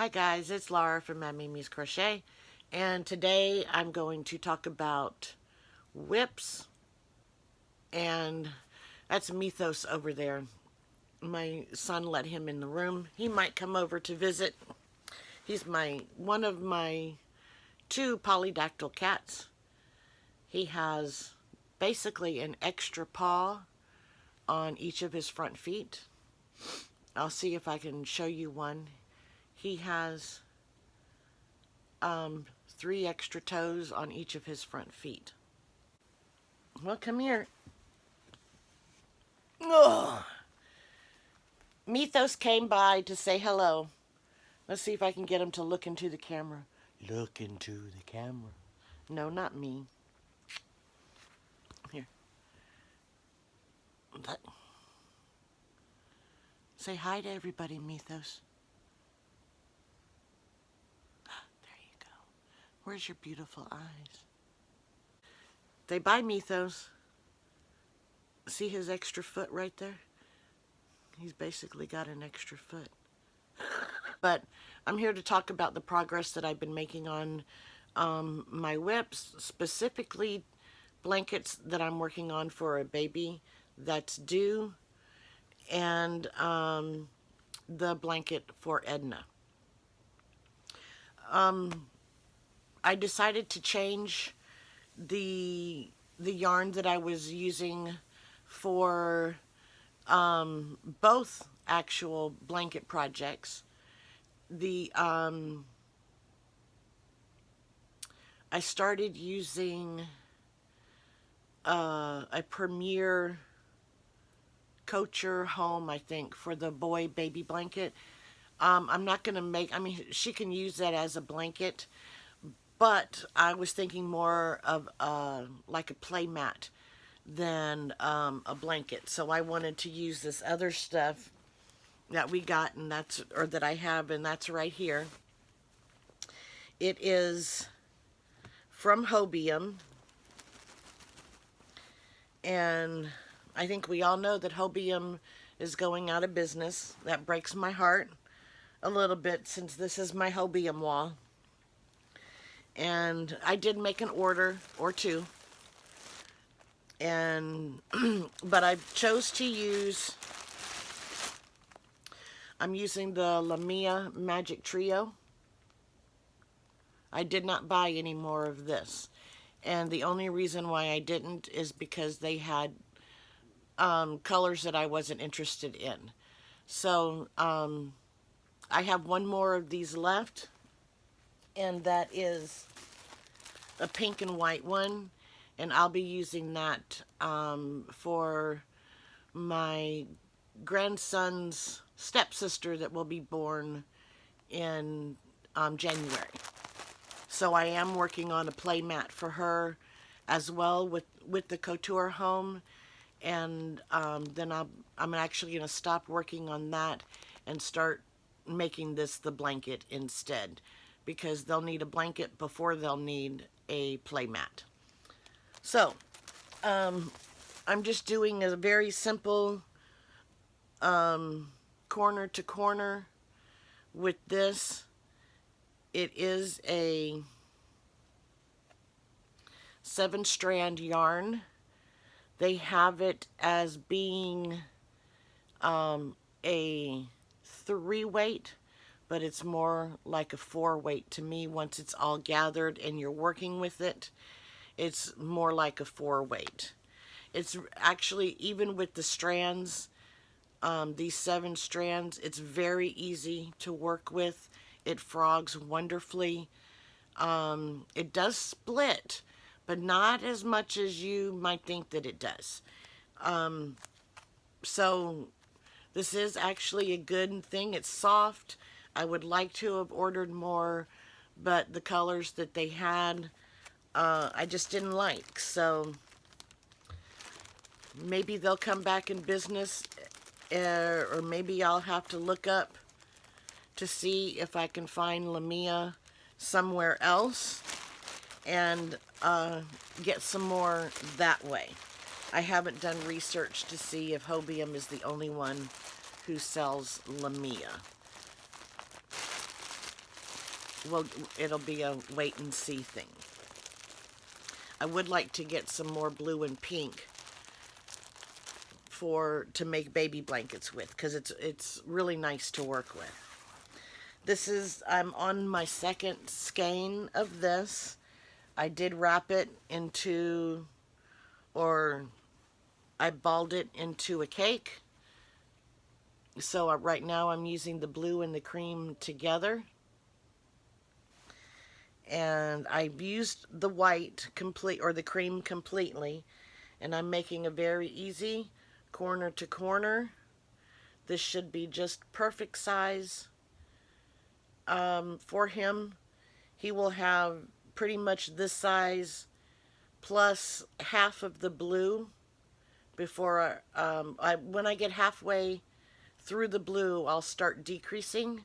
Hi guys, it's Laura from Mimi's Crochet, and today I'm going to talk about whips, and that's Methos over there. My son let him in the room. He might come over to visit. He's one of my two polydactyl cats. He has basically an extra paw on each of his front feet. I'll see if I can show you one. He has 3 extra toes on each of his front feet. Well, come here. Ugh. Methos came by to say hello. Let's see if I can get him to look into the camera. Look into the camera. No, not me. Here. Say hi to everybody, Methos. There you go. Where's your beautiful eyes? They buy Methos. See his extra foot right there? He's basically got an extra foot. But I'm here to talk about the progress that I've been making on my whips, specifically blankets that I'm working on for a baby that's due, and the blanket for Edna. I decided to change the yarn that I was using for both actual blanket projects. I started using a Premier Couture Home, I think, for the boy baby blanket. I'm not going to make, she can use that as a blanket, but I was thinking more of like a play mat than a blanket. So I wanted to use this other stuff that we got, and that I have, and that's right here. It is from Hobium, and I think we all know that Hobium is going out of business. That breaks my heart a little bit, since this is my Hobium wall. And I did make an order or two, and but I chose to use, I'm using the Lamia Magic Trio. I did not buy any more of this, and the only reason why I didn't is because they had colors that I wasn't interested in. So I have one more of these left, and that is a pink and white one, and I'll be using that for my grandson's stepsister that will be born in January. So I am working on a play mat for her as well with the Couture Home, and then I'm actually going to stop working on that and start making this the blanket instead, because they'll need a blanket before they'll need a play mat. So I'm just doing a very simple corner to corner with this. It is a 7-strand yarn. They have it as being a 3-weight, but it's more like a 4-weight to me. Once it's all gathered and you're working with it, it's more like a 4-weight. It's actually, even with the strands, these 7 strands, it's very easy to work with. It frogs wonderfully. It does split, but not as much as you might think that it does. So this is actually a good thing. It's soft. I would like to have ordered more, but the colors that they had, I just didn't like. So maybe they'll come back in business, or maybe I'll have to look up to see if I can find Lamia somewhere else and get some more that way. I haven't done research to see if Hobium is the only one who sells Lamia. well, it'll be a wait and see thing. I would like to get some more blue and pink to make baby blankets with, because it's really nice to work with. I'm on my second skein of this. I did wrap it into, or I balled it into a cake. So right now I'm using the blue and the cream together. And I've used the white or the cream completely. And I'm making a very easy corner to corner. This should be just perfect size for him. He will have pretty much this size plus half of the blue before when I get halfway through the blue, I'll start decreasing,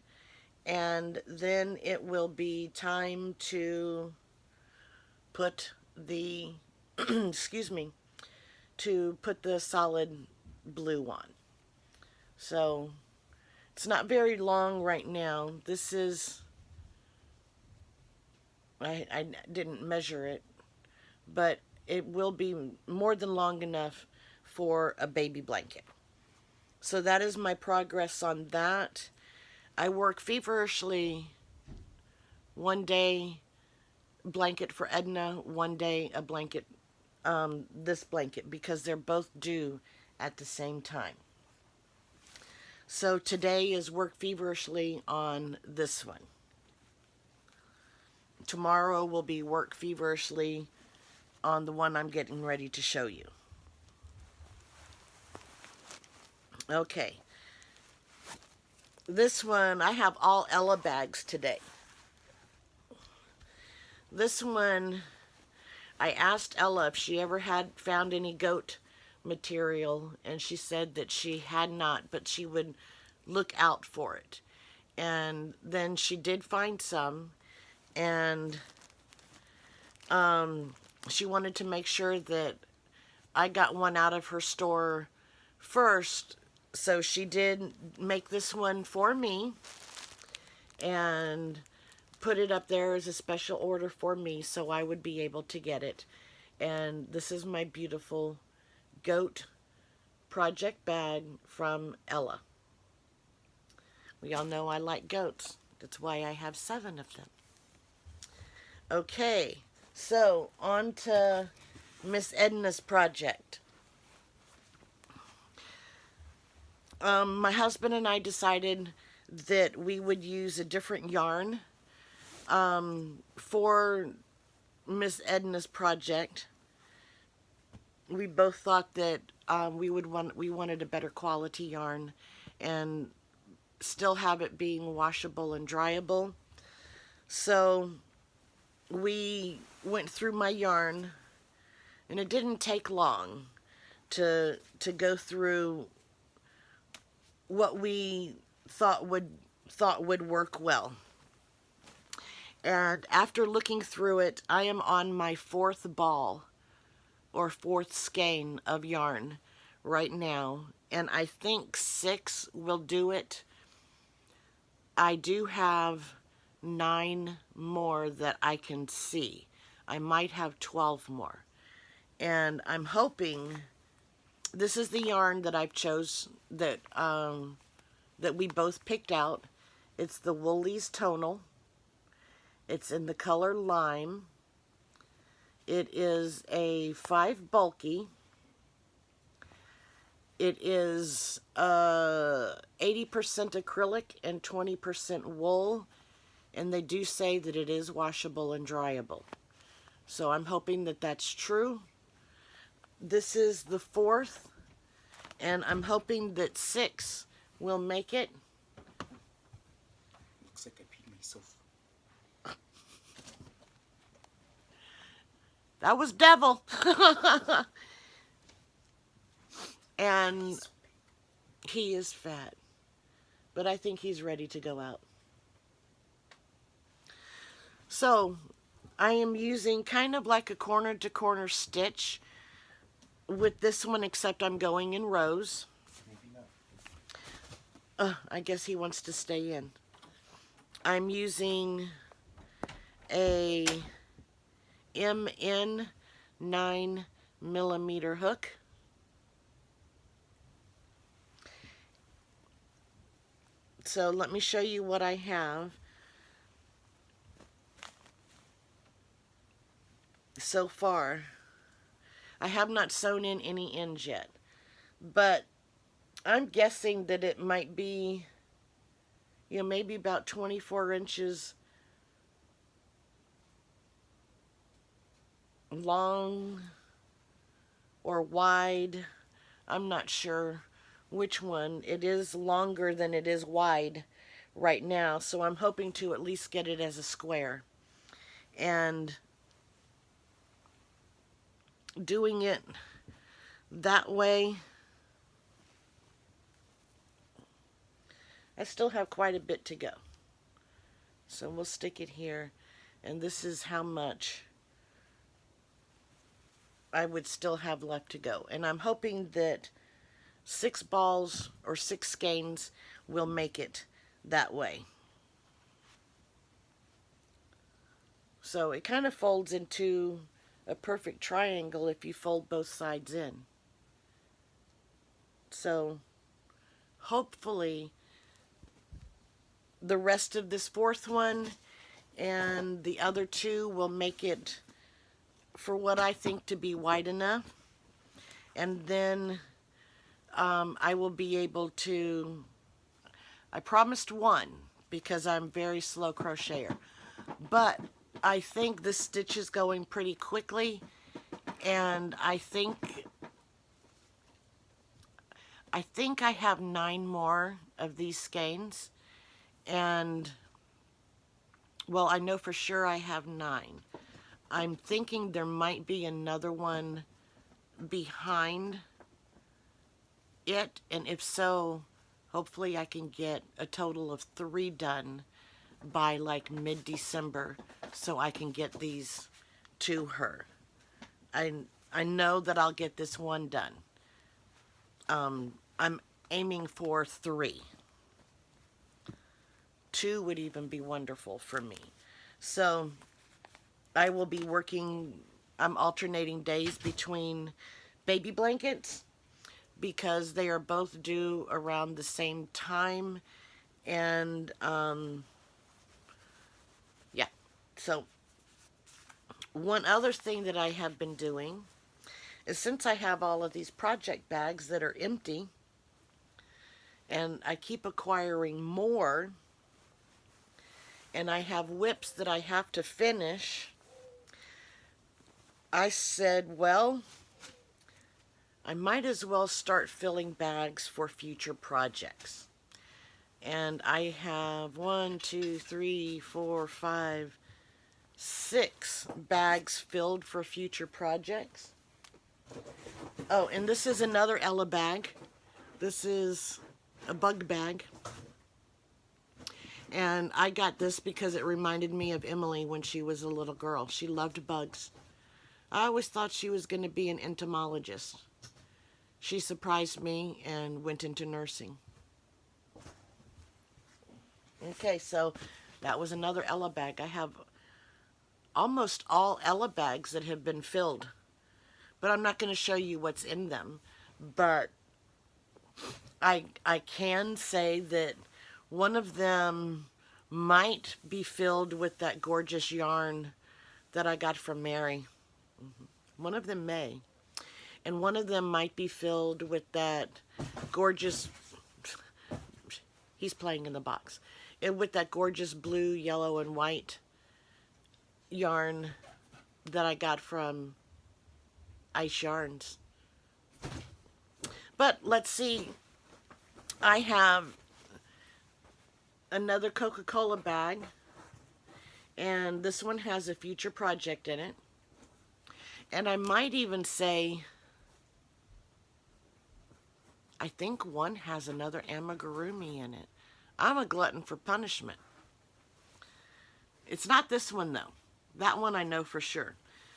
and then it will be time to put the excuse me, to put the solid blue on. So it's not very long right now. This is, I didn't measure it, but it will be more than long enough for a baby blanket. So that is my progress on that. I work feverishly one day blanket for Edna, one day a blanket, this blanket, because they're both due at the same time. So today is work feverishly on this one. Tomorrow will be work feverishly on the one I'm getting ready to show you. Okay. This one, I have all Ella bags today. This one, I asked Ella if she ever had found any goat material, and she said that she had not, but she would look out for it. And then she did find some, and she wanted to make sure that I got one out of her store first, so she did make this one for me and put it up there as a special order for me so I would be able to get it. And this is my beautiful goat project bag from Ella. We all know I like goats. That's why I have 7 of them. Okay, so on to Miss Edna's project. My husband and I decided that we would use a different yarn for Miss Edna's project. We both thought that we wanted a better quality yarn and still have it being washable and dryable. So we went through my yarn, and it didn't take long to go through what we thought would work well. And after looking through it, I am on my 4th ball or 4th skein of yarn right now, and I think 6 will do it. I do have 9 more that I can see. I might have 12 more, and I'm hoping this is the yarn that I've chose that we both picked out. It's the Woolies Tonal. It's in the color Lime. It is a 5 bulky. It is 80% acrylic and 20% wool, and they do say that it is washable and dryable. So I'm hoping that that's true. This is the 4th, and I'm hoping that 6 will make it. Looks like I peed myself. That was Devil. And he is fat, but I think he's ready to go out. So I am using kind of like a corner to corner stitch with this one, except I'm going in rows. Maybe not. I guess he wants to stay in. I'm using a MN 9mm hook. So let me show you what I have so far. I have not sewn in any ends yet, but I'm guessing that it might be, maybe about 24 inches long or wide. I'm not sure which one. It is longer than it is wide right now, so I'm hoping to at least get it as a square. And doing it that way, I still have quite a bit to go. So we'll stick it here, and this is how much I would still have left to go. And I'm hoping that 6 balls or 6 skeins will make it that way. So it kind of folds into a perfect triangle if you fold both sides in. So hopefully the rest of this 4th one and the other 2 will make it for what I think to be wide enough. And then I will be able to, I promised 1 because I'm very slow crocheter, but I think this stitch is going pretty quickly, and I think I have 9 more of these skeins, and well, I know for sure I have 9. I'm thinking there might be another one behind it, and if so, hopefully I can get a total of 3 done by like mid-December so I can get these to her. I know that I'll get this one done. I'm aiming for 3. 2 would even be wonderful for me. So I will be working, I'm alternating days between baby blankets because they are both due around the same time. And yeah, so one other thing that I have been doing is, since I have all of these project bags that are empty and I keep acquiring more, and I have whips that I have to finish, I said, well, I might as well start filling bags for future projects. And I have 1, 2, 3, 4, 5, 6 bags filled for future projects. Oh, and this is another Ella bag. This is a bug bag. And I got this because it reminded me of Emily when she was a little girl. She loved bugs. I always thought she was going to be an entomologist. She surprised me and went into nursing. Okay, so that was another Ella bag. I have almost all Ella bags that have been filled, but I'm not going to show you what's in them. But I can say that one of them might be filled with that gorgeous yarn that I got from Mary. One of them may. And one of them might be filled with that gorgeous, he's playing in the box, with that gorgeous blue, yellow, and white yarn that I got from Ice Yarns. But let's see. I have another Coca-Cola bag, and this one has a future project in it. And I might even say, I think one has another amigurumi in it. I'm a glutton for punishment. It's not this one, though. That one I know for sure.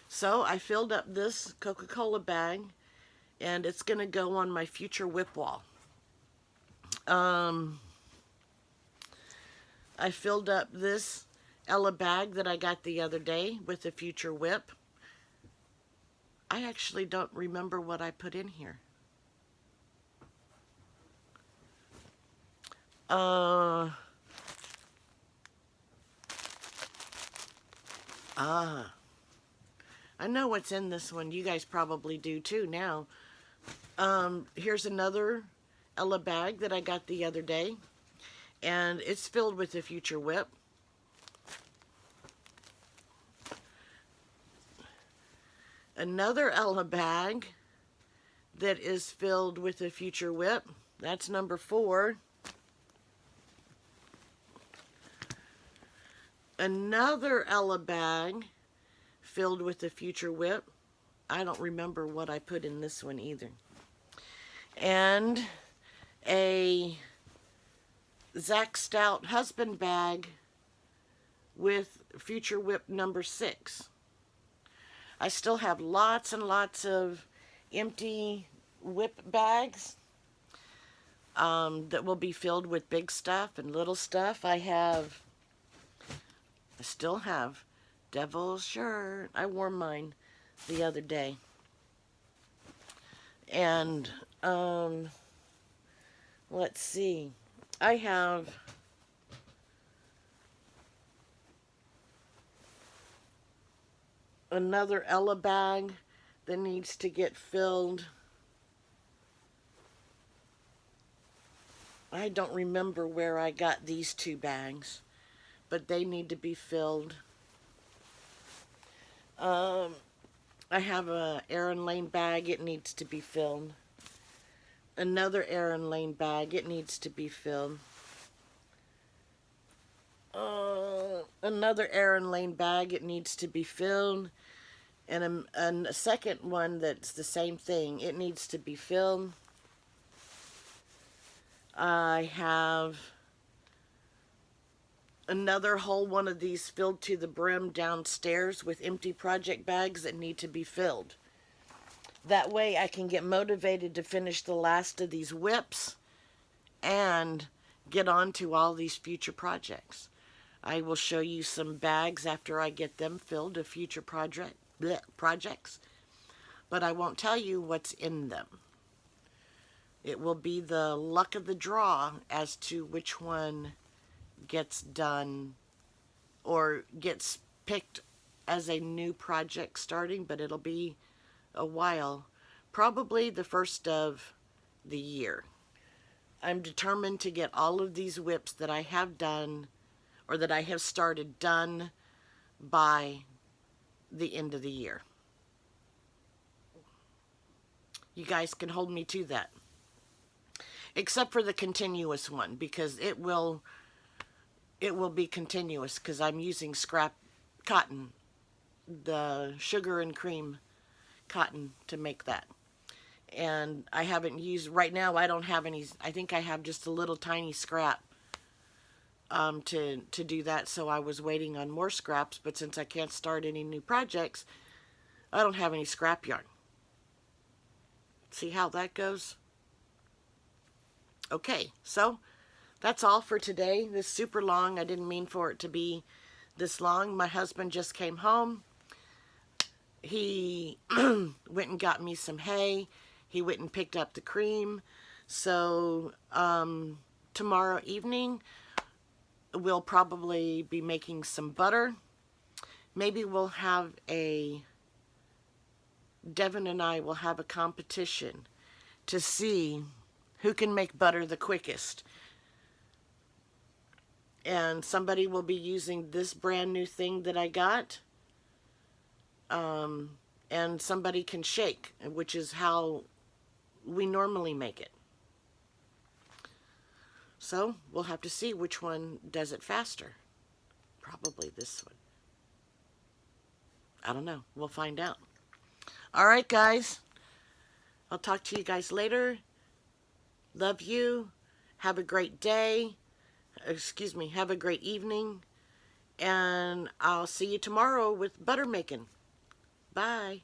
So I filled up this Coca-Cola bag, and it's going to go on my future whip wall. I filled up this Ella bag that I got the other day with the future whip. I actually don't remember what I put in here. Uh, ah, I know what's in this one. You guys probably do too now. Here's another Ella bag that I got the other day, and it's filled with the future whip. Another Ella bag that is filled with the future whip. That's number 4. Another Ella bag filled with the future whip. I don't remember what I put in this one either. And a Zach Stout husband bag with future whip number 6. I still have lots and lots of empty whip bags that will be filled with big stuff and little stuff. I still have Devil's Shirt. I wore mine the other day. And let's see. I have another Ella bag that needs to get filled. I don't remember where I got these 2 bags, but they need to be filled. I have a Erin Lane bag. It needs to be filled. Another Erin Lane bag. It needs to be filled. Another Erin Lane bag. It needs to be filled. And a second one that's the same thing. It needs to be filled. I have another whole one of these filled to the brim downstairs with empty project bags that need to be filled. That way I can get motivated to finish the last of these whips and get on to all these future projects. I will show you some bags after I get them filled of future projects, but I won't tell you what's in them. It will be the luck of the draw as to which one gets done or gets picked as a new project starting, but it'll be a while, probably the first of the year. I'm determined to get all of these whips that I have done or that I have started done by the end of the year. You guys can hold me to that. Except for the continuous one, because it will be continuous because I'm using scrap cotton, the sugar and cream cotton to make that. And I haven't used, right now I don't have any, I think I have just a little tiny scrap to do that, so I was waiting on more scraps, but since I can't start any new projects, I don't have any scrap yarn. See how that goes? Okay, so that's all for today. This is super long. I didn't mean for it to be this long. My husband just came home. He went and got me some hay. He went and picked up the cream. So tomorrow evening, we'll probably be making some butter. Maybe we'll have Devin and I will have a competition to see who can make butter the quickest. And somebody will be using this brand new thing that I got. And somebody can shake, which is how we normally make it. So we'll have to see which one does it faster. Probably this one. I don't know. We'll find out. All right, guys. I'll talk to you guys later. Love you. Have a great day. Excuse me. Have a great evening. And I'll see you tomorrow with butter making. Bye.